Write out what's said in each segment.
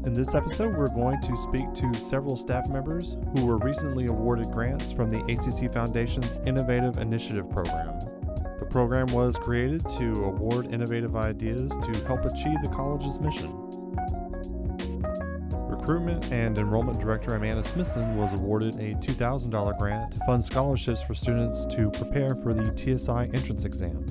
In this episode, we're going to speak to several staff members who were recently awarded grants from the ACC Foundation's Innovative Initiative Program. The program was created to award innovative ideas to help achieve the college's mission. Recruitment and Enrollment Director Amanda Smithson was awarded a $2,000 grant to fund scholarships for students to prepare for the TSI entrance exam.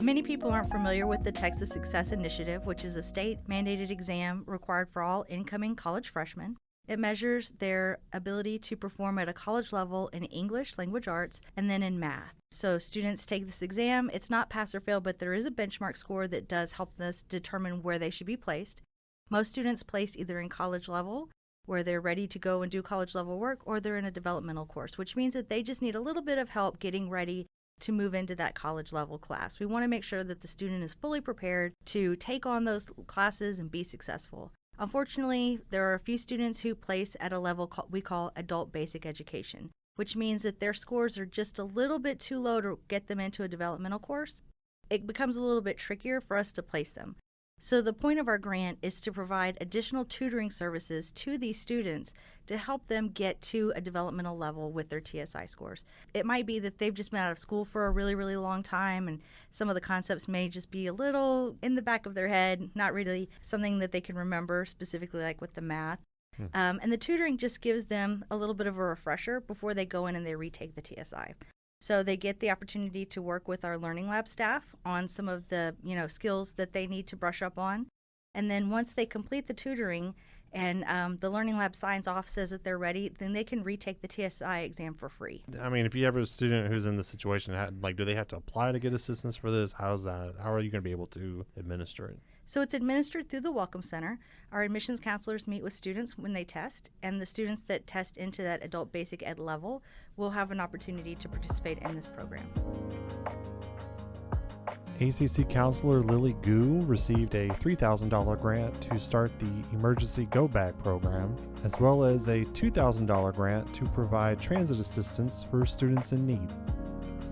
Many people aren't familiar with the Texas Success Initiative, which is a state-mandated exam required for all incoming college freshmen. It measures their ability to perform at a college level in English, language arts, and then in math. So students take this exam. It's not pass or fail, but there is a benchmark score that does help us determine where they should be placed. Most students place either in college level, where they're ready to go and do college level work, or they're in a developmental course, which means that they just need a little bit of help getting ready to move into that college level class. We want to make sure that the student is fully prepared to take on those classes and be successful. Unfortunately, there are a few students who place at a level we call adult basic education, which means that their scores are just a little bit too low to get them into a developmental course. It becomes a little bit trickier for us to place them. So the point of our grant is to provide additional tutoring services to these students to help them get to a developmental level with their TSI scores. It might be that they've just been out of school for a really, really long time, and some of the concepts may just be a little in the back of their head, not really something that they can remember, specifically like with the math. And the tutoring just gives them a little bit of a refresher before they go in and they retake the TSI. So they get the opportunity to work with our Learning Lab staff on some of the skills that they need to brush up on. And then once they complete the tutoring and the Learning Lab signs off, says that they're ready, then they can retake the TSI exam for free. I mean, if you have a student who's in this situation, do they have to apply to get assistance for this? How are you going to be able to administer it? So it's administered through the Welcome Center. Our admissions counselors meet with students when they test, and the students that test into that adult basic ed level will have an opportunity to participate in this program. ACC counselor Lily Gu received a $3,000 grant to start the Emergency Go Bag program, as well as a $2,000 grant to provide transit assistance for students in need.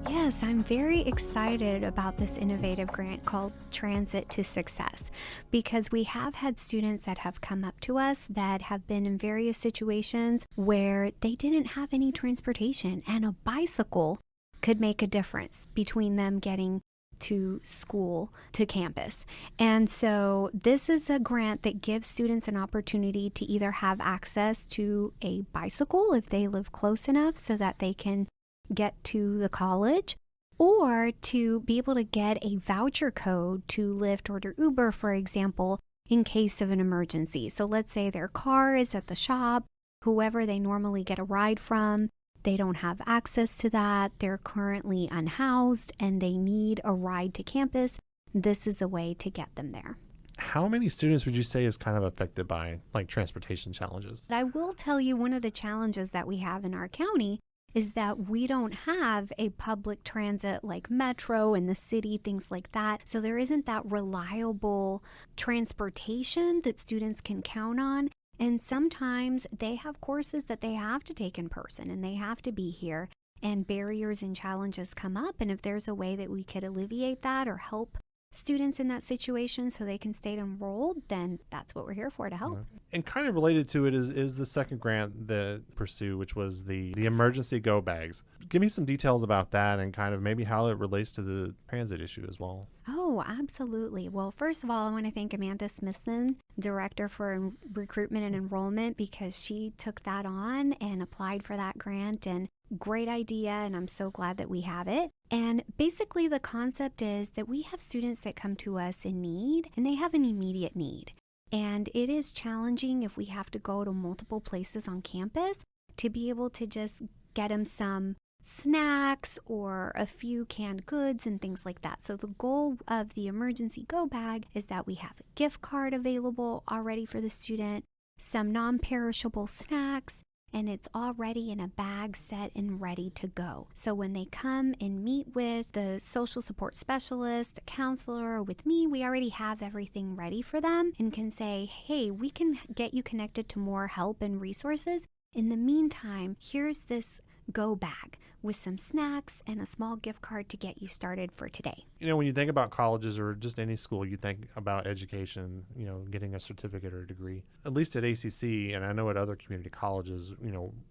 Yes, I'm very excited about this innovative grant called Transit to Success, because we have had students that have come up to us that have been in various situations where they didn't have any transportation, and a bicycle could make a difference between them getting to school, to campus. And so this is a grant that gives students an opportunity to either have access to a bicycle if they live close enough so that they can get to the college, or to be able to get a voucher code to Lyft or to Uber, for example, in case of an emergency. So let's say their car is at the shop, whoever they normally get a ride from, they don't have access to that, they're currently unhoused, and they need a ride to campus. This is a way to get them there. How many students would you say is kind of affected by transportation challenges? I will tell you, one of the challenges that we have in our county is that we don't have a public transit like metro in the city, things like that. So there isn't that reliable transportation that students can count on. And sometimes they have courses that they have to take in person and they have to be here, and barriers and challenges come up. And if there's a way that we could alleviate that or help students in that situation so they can stay enrolled, then that's what we're here for, to help. And kind of related to it is the second grant that pursue, which was the Emergency Go Bags. Give me some details about that and kind of maybe how it relates to the transit issue as well. Oh, absolutely. Well, first of all, I want to thank Amanda Smithson, Director for Recruitment and Enrollment, because she took that on and applied for that grant. And great idea, and I'm so glad that we have it. And basically the concept is that we have students that come to us in need, and they have an immediate need. And it is challenging if we have to go to multiple places on campus to be able to just get them some snacks or a few canned goods and things like that. So the goal of the Emergency Go Bag is that we have a gift card available already for the student, some non-perishable snacks, and it's already in a bag set and ready to go. So when they come and meet with the social support specialist, a counselor, or with me, we already have everything ready for them and can say, hey, we can get you connected to more help and resources. In the meantime, here's this go bag with some snacks and a small gift card to get you started for today. When you think about colleges or just any school, you think about education, getting a certificate or a degree. At least at ACC, and I know at other community colleges,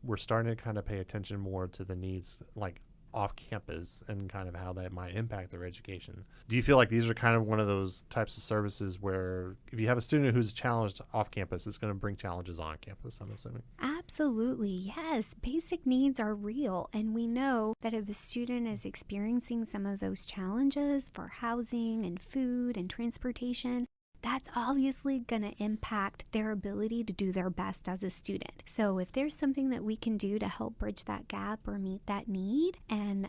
we're starting to kind of pay attention more to the needs like off campus and kind of how that might impact their education. Do you feel like these are kind of one of those types of services where if you have a student who's challenged off campus, it's going to bring challenges on campus, I'm assuming? Absolutely, yes. Basic needs are real, and we know that if a student is experiencing some of those challenges for housing and food and transportation, that's obviously going to impact their ability to do their best as a student. So if there's something that we can do to help bridge that gap or meet that need and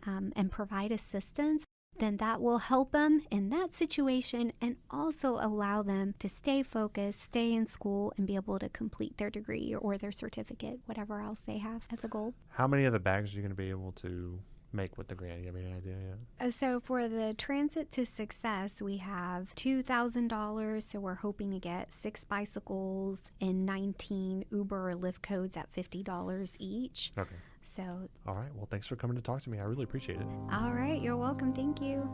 provide assistance, then that will help them in that situation and also allow them to stay focused, stay in school, and be able to complete their degree or their certificate, whatever else they have as a goal. How many of the bags are you going to be able to make with the grant? You have any idea yet? So for the Transit to Success, we have $2,000. So we're hoping to get 6 bicycles and 19 Uber or Lyft codes at $50 each. Okay. So. All right. Well, thanks for coming to talk to me. I really appreciate it. All right. You're welcome. Thank you.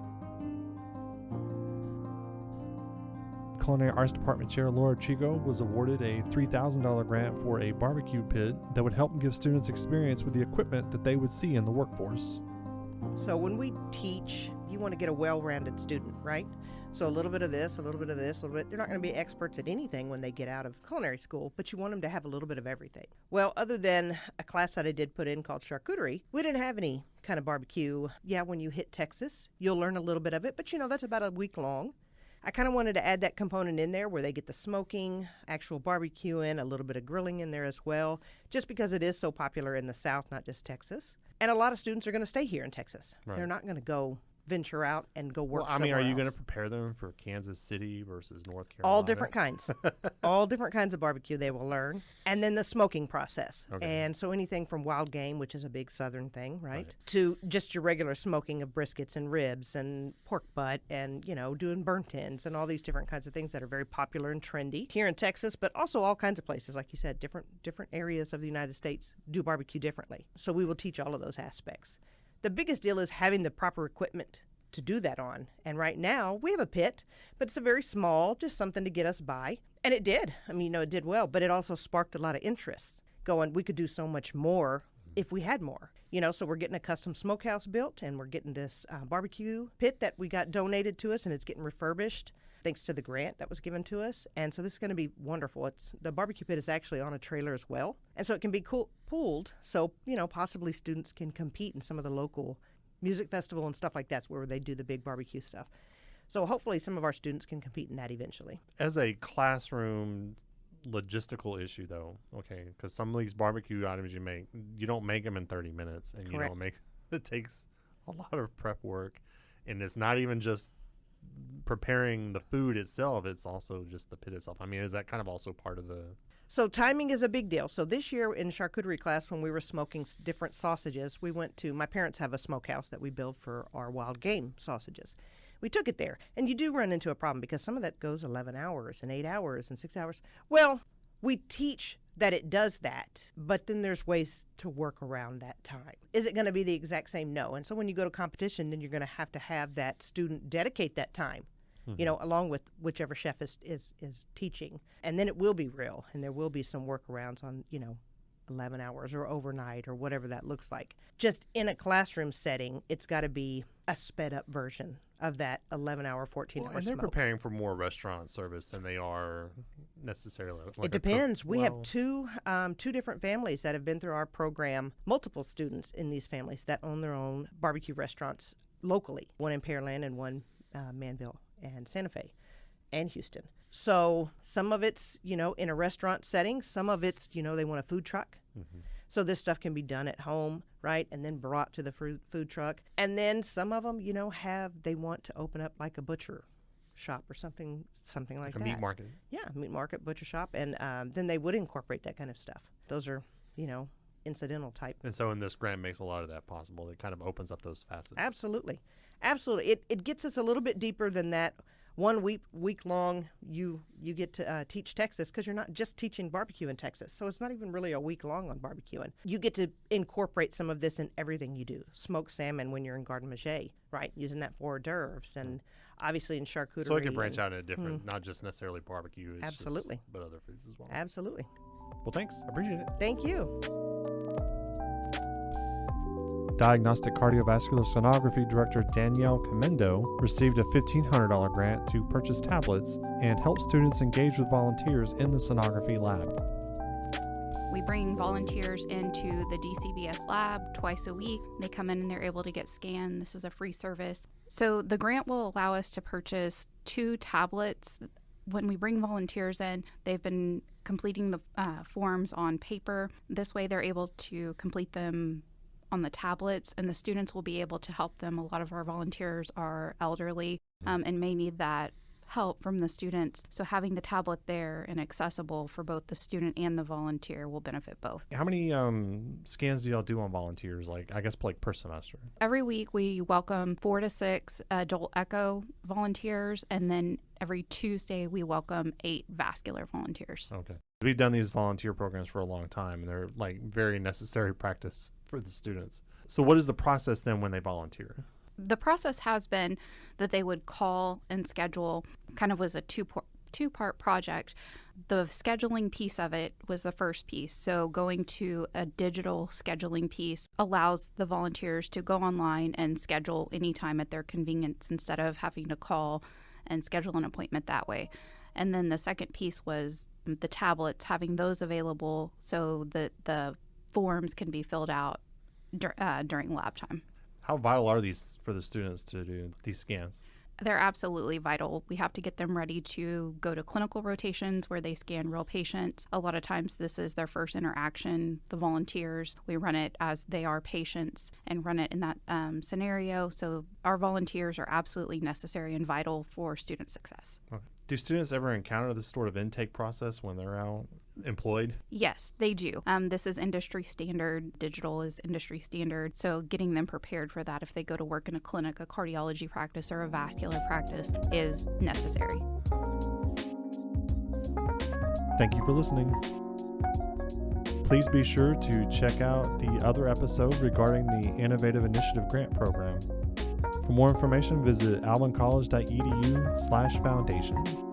Culinary Arts Department Chair Laura Chico was awarded a $3,000 grant for a barbecue pit that would help give students experience with the equipment that they would see in the workforce. So when we teach, you want to get a well-rounded student, right? So a little bit of this, a little bit of this, a little bit. They're not going to be experts at anything when they get out of culinary school, but you want them to have a little bit of everything. Well, other than a class that I did put in called charcuterie, we didn't have any kind of barbecue. Yeah, when you hit Texas, you'll learn a little bit of it, but that's about a week long. I kind of wanted to add that component in there where they get the smoking, actual barbecuing, a little bit of grilling in there as well, just because it is so popular in the South, not just Texas. And a lot of students are going to stay here in Texas. Right. They're not going to go venture out and go work somewhere else. Are you going else. to prepare them for Kansas City versus North Carolina? All different kinds. All different kinds of barbecue they will learn. And then the smoking process. Okay. And so anything from wild game, which is a big Southern thing, right? To just your regular smoking of briskets and ribs and pork butt and, doing burnt ends and all these different kinds of things that are very popular and trendy here in Texas, but also all kinds of places. Like you said, different areas of the United States do barbecue differently. So we will teach all of those aspects. The biggest deal is having the proper equipment to do that on. And right now, we have a pit, but it's a very small, just something to get us by. And it did. It did well, but it also sparked a lot of interest. Going, we could do so much more if we had more. So we're getting a custom smokehouse built, and we're getting this barbecue pit that we got donated to us, and it's getting refurbished thanks to the grant that was given to us. And so this is going to be wonderful. The barbecue pit is actually on a trailer as well. And so it can be pooled, so, possibly students can compete in some of the local music festival and stuff like that's where they do the big barbecue stuff. So hopefully some of our students can compete in that eventually. As a classroom logistical issue, though, okay, because some of these barbecue items you don't make them in 30 minutes, and Correct. It takes a lot of prep work, and it's not even just preparing the food itself, it's also just the pit itself. Is that kind of also part of the... So timing is a big deal. So this year in charcuterie class, when we were smoking different sausages, we went to, my parents have a smokehouse that we build for our wild game sausages. We took it there, and you do run into a problem because some of that goes 11 hours and 8 hours and 6 hours. Well, we teach that it does that, but then there's ways to work around that time. Is it going to be the exact same? No. And so when you go to competition, then you're going to have that student dedicate that time. Along with whichever chef is teaching. And then it will be real, and there will be some workarounds on, 11 hours or overnight or whatever that looks like. Just in a classroom setting, it's got to be a sped-up version of that 11-hour, 14-hour and they're smoke. preparing for more restaurant service than they are necessarily. It depends. We have two different families that have been through our program, multiple students in these families that own their own barbecue restaurants locally, one in Pearland and one Manville and Santa Fe and Houston. So some of it's, in a restaurant setting. Some of it's, they want a food truck. Mm-hmm. So this stuff can be done at home, right, and then brought to the food truck. And then some of them, they want to open up like a butcher shop or something like that. A meat market. Yeah, meat market, butcher shop. And then they would incorporate that kind of stuff. Those are, incidental type. And so in this grant makes a lot of that possible. It kind of opens up those facets. Absolutely. It gets us a little bit deeper than that 1 week long you get to teach Texas, because you're not just teaching barbecue in Texas. So it's not even really a week long on barbecuing. You get to incorporate some of this in everything you do. Smoked salmon when you're in garde manger, right? Using that for hors d'oeuvres, and obviously in charcuterie. So it can branch out into different, not just necessarily barbecue. It's Absolutely. just, but other foods as well. Absolutely. Well, thanks. I appreciate it. Thank you. Diagnostic Cardiovascular Sonography Director Danielle Comendo received a $1,500 grant to purchase tablets and help students engage with volunteers in the sonography lab. We bring volunteers into the DCBS lab twice a week. They come in and they're able to get scanned. This is a free service. So the grant will allow us to purchase 2 tablets. When we bring volunteers in, they've been completing the forms on paper. This way they're able to complete them on the tablets, and the students will be able to help them. A lot of our volunteers are elderly and may need that help from the students. So having the tablet there and accessible for both the student and the volunteer will benefit both. How many scans do y'all do on volunteers, like per semester? Every week we welcome 4 to 6 adult echo volunteers, and then every Tuesday we welcome 8 vascular volunteers. Okay. We've done these volunteer programs for a long time, and they're very necessary practice for the students. So what is the process then when they volunteer? The process has been that they would call and schedule. Kind of was a two-part project. The scheduling piece of it was the first piece. So going to a digital scheduling piece allows the volunteers to go online and schedule anytime at their convenience instead of having to call and schedule an appointment that way. And then the second piece was the tablets, having those available so that the forms can be filled out during lab time. How vital are these for the students to do these scans? They're absolutely vital. We have to get them ready to go to clinical rotations where they scan real patients. A lot of times this is their first interaction. The volunteers, we run it as they are patients and run it in that scenario. So our volunteers are absolutely necessary and vital for student success. Okay. Do students ever encounter this sort of intake process when they're out employed? Yes, they do. This is industry standard. Digital is industry standard. So getting them prepared for that if they go to work in a clinic, a cardiology practice, or a vascular practice is necessary. Thank you for listening. Please be sure to check out the other episode regarding the Innovative Initiative Grant Program. For more information, visit alvincollege.edu/foundation.